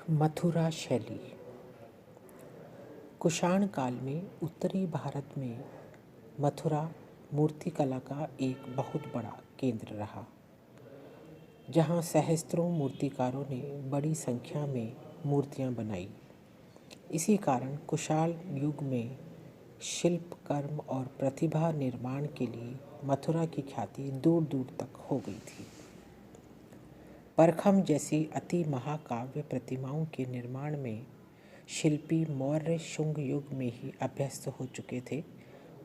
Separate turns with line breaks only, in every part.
मथुरा शैली। कुषाण काल में उत्तरी भारत में मथुरा मूर्तिकला का एक बहुत बड़ा केंद्र रहा, जहां सहस्त्रों मूर्तिकारों ने बड़ी संख्या में मूर्तियां बनाई। इसी कारण कुषाण युग में शिल्प कर्म और प्रतिभा निर्माण के लिए मथुरा की ख्याति दूर दूर तक हो गई थी। परखम जैसी अति महाकाव्य प्रतिमाओं के निर्माण में शिल्पी मौर्य शुंग युग में ही अभ्यस्त हो चुके थे।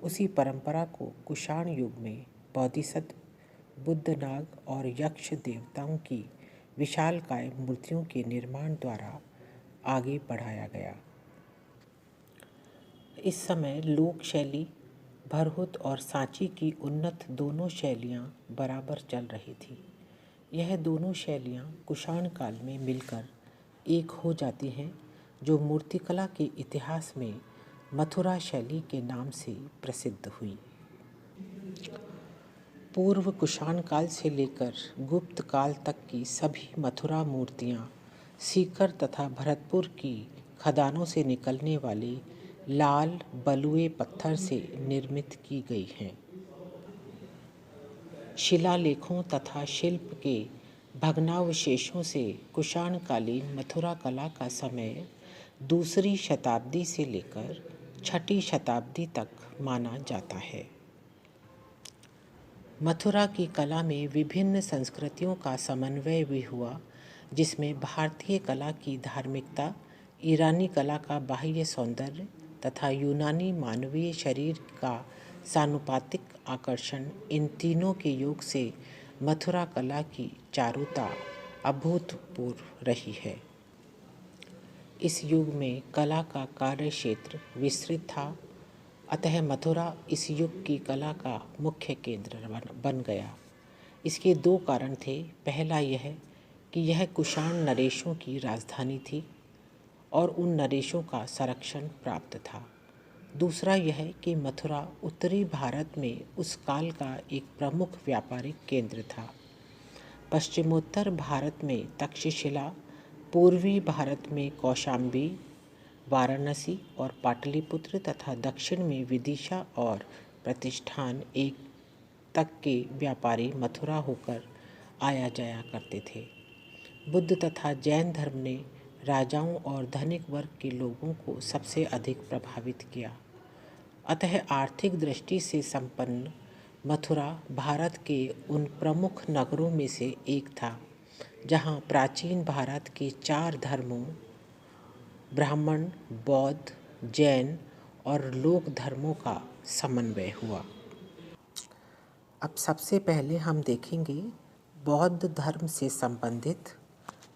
उसी परंपरा को कुषाण युग में बोधिसत्व, बुद्धनाग और यक्ष देवताओं की विशालकाय मूर्तियों के निर्माण द्वारा आगे बढ़ाया गया। इस समय लोक शैली, भरहुत और सांची की उन्नत दोनों शैलियां बराबर चल रही थी। यह दोनों शैलियां कुषाण काल में मिलकर एक हो जाती हैं, जो मूर्तिकला के इतिहास में मथुरा शैली के नाम से प्रसिद्ध हुई। पूर्व कुषाण काल से लेकर गुप्त काल तक की सभी मथुरा मूर्तियां सीकर तथा भरतपुर की खदानों से निकलने वाले लाल बलुए पत्थर से निर्मित की गई हैं। शिलालेखों तथा शिल्प के भग्नावशेषों से कुषाणकालीन मथुरा कला का समय दूसरी शताब्दी से लेकर छठी शताब्दी तक माना जाता है। मथुरा की कला में विभिन्न संस्कृतियों का समन्वय भी हुआ, जिसमें भारतीय कला की धार्मिकता, ईरानी कला का बाह्य सौंदर्य तथा यूनानी मानवीय शरीर का सानुपातिक आकर्षण, इन तीनों के योग से मथुरा कला की चारुता अभूतपूर्व रही है। इस युग में कला का कार्य क्षेत्र विस्तृत था, अतः मथुरा इस युग की कला का मुख्य केंद्र बन गया। इसके दो कारण थे। पहला यह कि यह कुषाण नरेशों की राजधानी थी और उन नरेशों का संरक्षण प्राप्त था। दूसरा यह कि मथुरा उत्तरी भारत में उस काल का एक प्रमुख व्यापारिक केंद्र था। पश्चिमोत्तर भारत में तक्षशिला, पूर्वी भारत में कौशाम्बी, वाराणसी और पाटलिपुत्र तथा दक्षिण में विदिशा और प्रतिष्ठान एक तक के व्यापारी मथुरा होकर आया जाया करते थे। बुद्ध तथा जैन धर्म ने राजाओं और धनिक वर्ग के लोगों को सबसे अधिक प्रभावित किया। अतः आर्थिक दृष्टि से संपन्न मथुरा भारत के उन प्रमुख नगरों में से एक था, जहाँ प्राचीन भारत के 4 धर्मों ब्राह्मण, बौद्ध, जैन और लोक धर्मों का समन्वय हुआ। अब सबसे पहले हम देखेंगे बौद्ध धर्म से संबंधित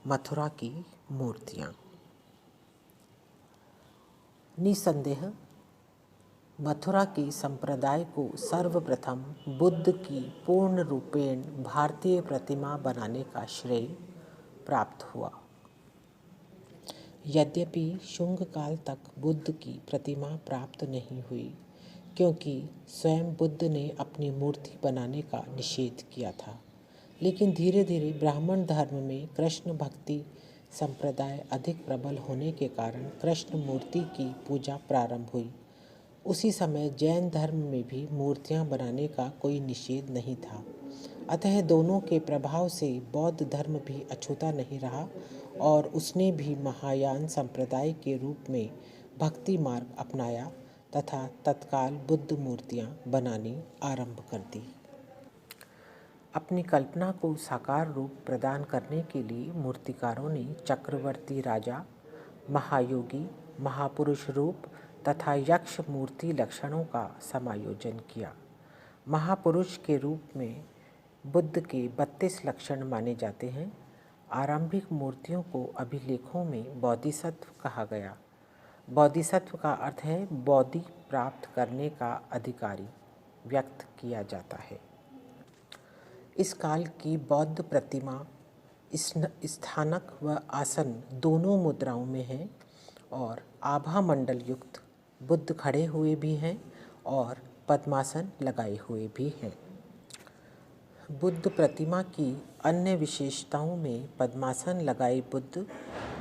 मथुरा की मूर्तियाँ। निसंदेह मथुरा के संप्रदाय को सर्वप्रथम बुद्ध की पूर्ण रूपेण भारतीय प्रतिमा बनाने का श्रेय प्राप्त हुआ। यद्यपि शुंग काल तक बुद्ध की प्रतिमा प्राप्त नहीं हुई, क्योंकि स्वयं बुद्ध ने अपनी मूर्ति बनाने का निषेध किया था, लेकिन धीरे धीरे ब्राह्मण धर्म में कृष्ण भक्ति संप्रदाय अधिक प्रबल होने के कारण कृष्ण मूर्ति की पूजा प्रारंभ हुई। उसी समय जैन धर्म में भी मूर्तियां बनाने का कोई निषेध नहीं था। अतः दोनों के प्रभाव से बौद्ध धर्म भी अछूता नहीं रहा और उसने भी महायान संप्रदाय के रूप में भक्ति मार्ग अपनाया तथा तत्काल बुद्ध मूर्तियां बनानी आरंभ कर दी। अपनी कल्पना को साकार रूप प्रदान करने के लिए मूर्तिकारों ने चक्रवर्ती राजा, महायोगी, महापुरुष रूप तथा यक्ष मूर्ति लक्षणों का समायोजन किया। महापुरुष के रूप में बुद्ध के 32 लक्षण माने जाते हैं। आरंभिक मूर्तियों को अभिलेखों में बोधिसत्व कहा गया। बोधिसत्व का अर्थ है बोधि प्राप्त करने का अधिकारी व्यक्त किया जाता है। इस काल की बौद्ध प्रतिमा स्थानक व आसन दोनों मुद्राओं में है और आभा मंडल युक्त बुद्ध खड़े हुए भी हैं और पद्मासन लगाए हुए भी हैं। बुद्ध प्रतिमा की अन्य विशेषताओं में पद्मासन लगाए बुद्ध,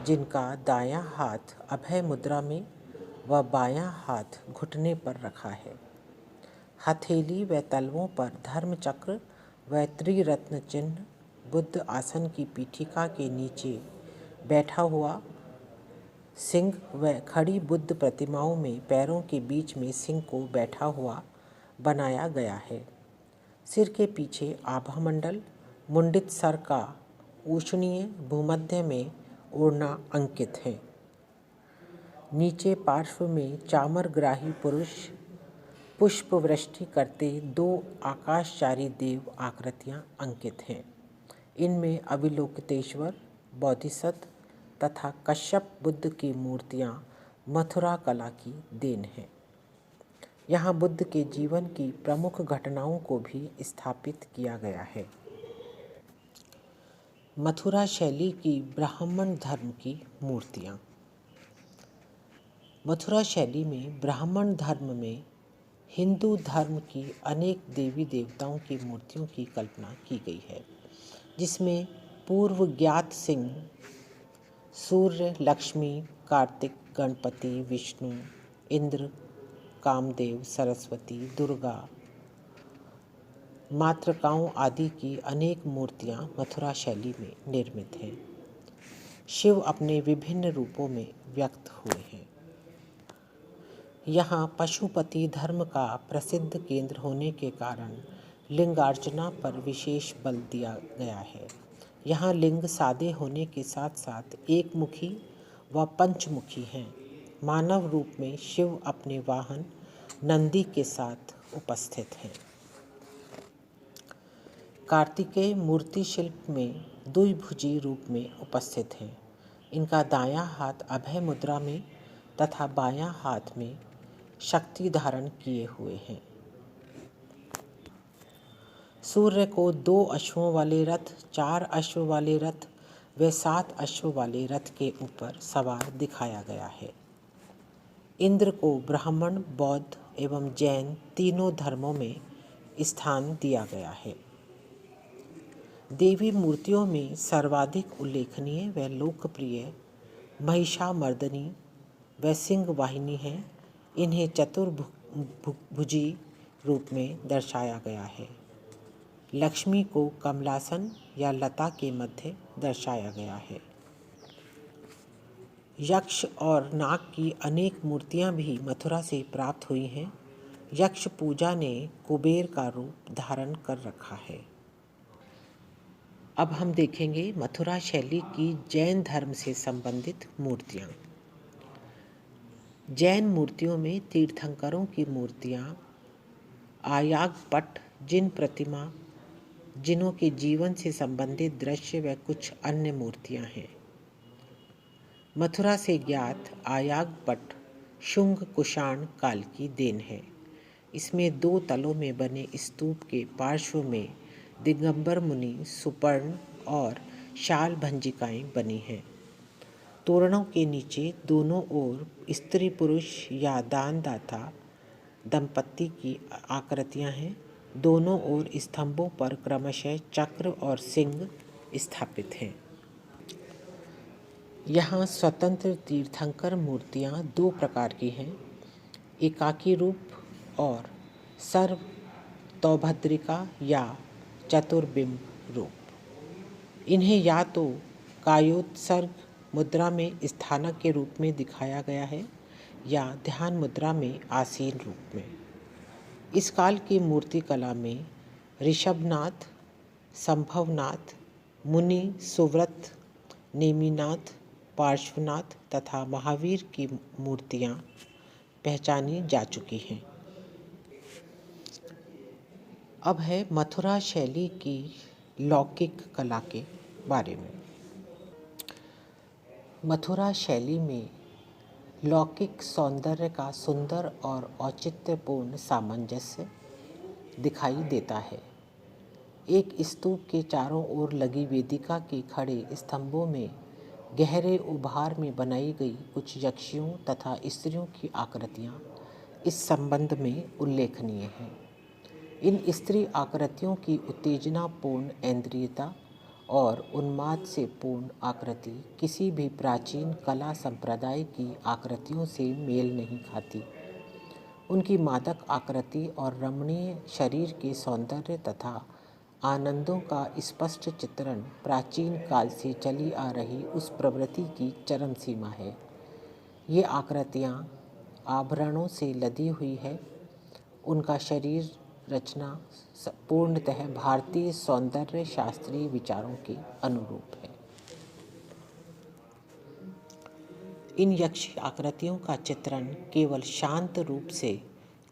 जिनका दायां हाथ अभय मुद्रा में व बायां हाथ घुटने पर रखा है। हथेली व तलवों पर धर्म चक्र व त्रिरत्न चिन्ह, बुद्ध आसन की पीठिका के नीचे बैठा हुआ सिंह व खड़ी बुद्ध प्रतिमाओं में पैरों के बीच में सिंह को बैठा हुआ बनाया गया है। सिर के पीछे आभा मंडल, मुंडित सर का ऊष्णीय भूमध्य में ओढ़ना अंकित है। नीचे पार्श्व में चामरग्राही पुरुष पुष्प वृष्टि करते दो आकाशचारी देव आकृतियां अंकित हैं। इनमें अविलोकितेश्वर, बोधिसत्व तथा कश्यप बुद्ध की मूर्तियां मथुरा कला की देन हैं। यहाँ बुद्ध के जीवन की प्रमुख घटनाओं को भी स्थापित किया गया है। मथुरा शैली की ब्राह्मण धर्म की मूर्तियां। मथुरा शैली में ब्राह्मण धर्म में हिंदू धर्म की अनेक देवी देवताओं की मूर्तियों की कल्पना की गई है, जिसमें पूर्व ज्ञात सिंह, सूर्य, लक्ष्मी, कार्तिक, गणपति, विष्णु, इंद्र, कामदेव, सरस्वती, दुर्गा, मातृकाओं आदि की अनेक मूर्तियां मथुरा शैली में निर्मित हैं। शिव अपने विभिन्न रूपों में व्यक्त हुए हैं। यहाँ पशुपति धर्म का प्रसिद्ध केंद्र होने के कारण लिंगार्चना पर विशेष बल दिया गया है। यहाँ लिंग सादे होने के साथ साथ एक मुखी व पंचमुखी हैं। मानव रूप में शिव अपने वाहन नंदी के साथ उपस्थित हैं। कार्तिकेय मूर्ति शिल्प में द्विभुजी रूप में उपस्थित हैं। इनका दायां हाथ अभय मुद्रा में तथा बायां हाथ में शक्ति धारण किए हुए हैं। सूर्य को 2 अश्वों वाले रथ, 4 अश्व वाले रथ व 7 अश्व वाले रथ के ऊपर सवार दिखाया गया है। इंद्र को ब्राह्मण, बौद्ध एवं जैन तीनों धर्मों में स्थान दिया गया है। देवी मूर्तियों में सर्वाधिक उल्लेखनीय व लोकप्रिय महिषामर्दिनी व सिंह वाहिनी है। इन्हें चतुर्भुजी रूप में दर्शाया गया है। लक्ष्मी को कमलासन या लता के मध्य दर्शाया गया है। यक्ष और नाग की अनेक मूर्तियां भी मथुरा से प्राप्त हुई हैं। यक्ष पूजा ने कुबेर का रूप धारण कर रखा है। अब हम देखेंगे मथुरा शैली की जैन धर्म से संबंधित मूर्तियां। जैन मूर्तियों में तीर्थंकरों की मूर्तियां, आयागपट, जिनों के जीवन से संबंधित दृश्य व कुछ अन्य मूर्तियां हैं। मथुरा से ज्ञात आयागपट शुंग कुषाण काल की देन है। इसमें 2 तलों में बने स्तूप के पार्श्व में दिगंबर मुनि, सुपर्ण और शाल भंजिकाएं बनी हैं। तोरणों के नीचे दोनों ओर स्त्री पुरुष या दानदाता दंपत्ति की आकृतियां हैं। दोनों ओर स्तंभों पर क्रमशः चक्र और सिंह स्थापित हैं। यहाँ स्वतंत्र तीर्थंकर मूर्तियाँ 2 प्रकार की हैं, एकाकी रूप और सर्वतोभद्रिका या चतुर्बिंब रूप। इन्हें या तो कायोत्सर्ग मुद्रा में स्थानक के रूप में दिखाया गया है या ध्यान मुद्रा में आसीन रूप में। इस काल की मूर्ति कला में ऋषभनाथ, संभवनाथ, मुनि, सुव्रत, नेमिनाथ, पार्श्वनाथ तथा महावीर की मूर्तियां पहचानी जा चुकी हैं। अब है मथुरा शैली की लौकिक कला के बारे में। मथुरा शैली में लौकिक सौंदर्य का सुंदर और औचित्यपूर्ण सामंजस्य दिखाई देता है। एक स्तूप के चारों ओर लगी वेदिका के खड़े स्तंभों में गहरे उभार में बनाई गई कुछ यक्षियों तथा स्त्रियों की आकृतियां इस संबंध में उल्लेखनीय हैं। इन स्त्री आकृतियों की उत्तेजनापूर्ण इंद्रियता और उन्माद से पूर्ण आकृति किसी भी प्राचीन कला संप्रदाय की आकृतियों से मेल नहीं खाती। उनकी मादक आकृति और रमणीय शरीर के सौंदर्य तथा आनंदों का स्पष्ट चित्रण प्राचीन काल से चली आ रही उस प्रवृत्ति की चरम सीमा है। ये आकृतियाँ आभरणों से लदी हुई है। उनका शरीर रचना पूर्णतः भारतीय सौंदर्य शास्त्रीय विचारों के अनुरूप है। इन यक्षी आकृतियों का चित्रण केवल शांत रूप से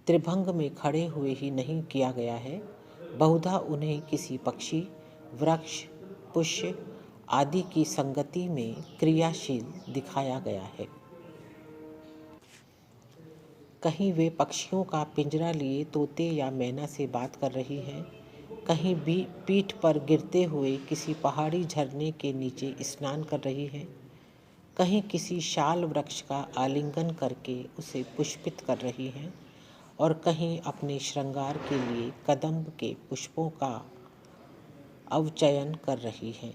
त्रिभंग में खड़े हुए ही नहीं किया गया है, बहुधा उन्हें किसी पक्षी, वृक्ष, पुष्य आदि की संगति में क्रियाशील दिखाया गया है। कहीं वे पक्षियों का पिंजरा लिए तोते या मैना से बात कर रही हैं, कहीं भी पीठ पर गिरते हुए किसी पहाड़ी झरने के नीचे स्नान कर रही हैं, कहीं किसी शाल वृक्ष का आलिंगन करके उसे पुष्पित कर रही हैं और कहीं अपने श्रृंगार के लिए कदम्ब के पुष्पों का अवचयन कर रही हैं।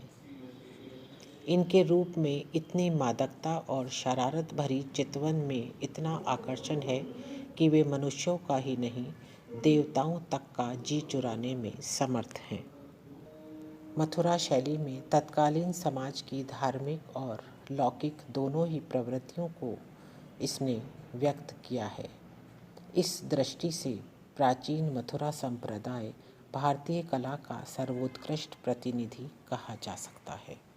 इनके रूप में इतनी मादकता और शरारत भरी चितवन में इतना आकर्षण है कि वे मनुष्यों का ही नहीं, देवताओं तक का जी चुराने में समर्थ हैं। मथुरा शैली में तत्कालीन समाज की धार्मिक और लौकिक दोनों ही प्रवृत्तियों को इसने व्यक्त किया है। इस दृष्टि से प्राचीन मथुरा संप्रदाय भारतीय कला का सर्वोत्कृष्ट प्रतिनिधि कहा जा सकता है।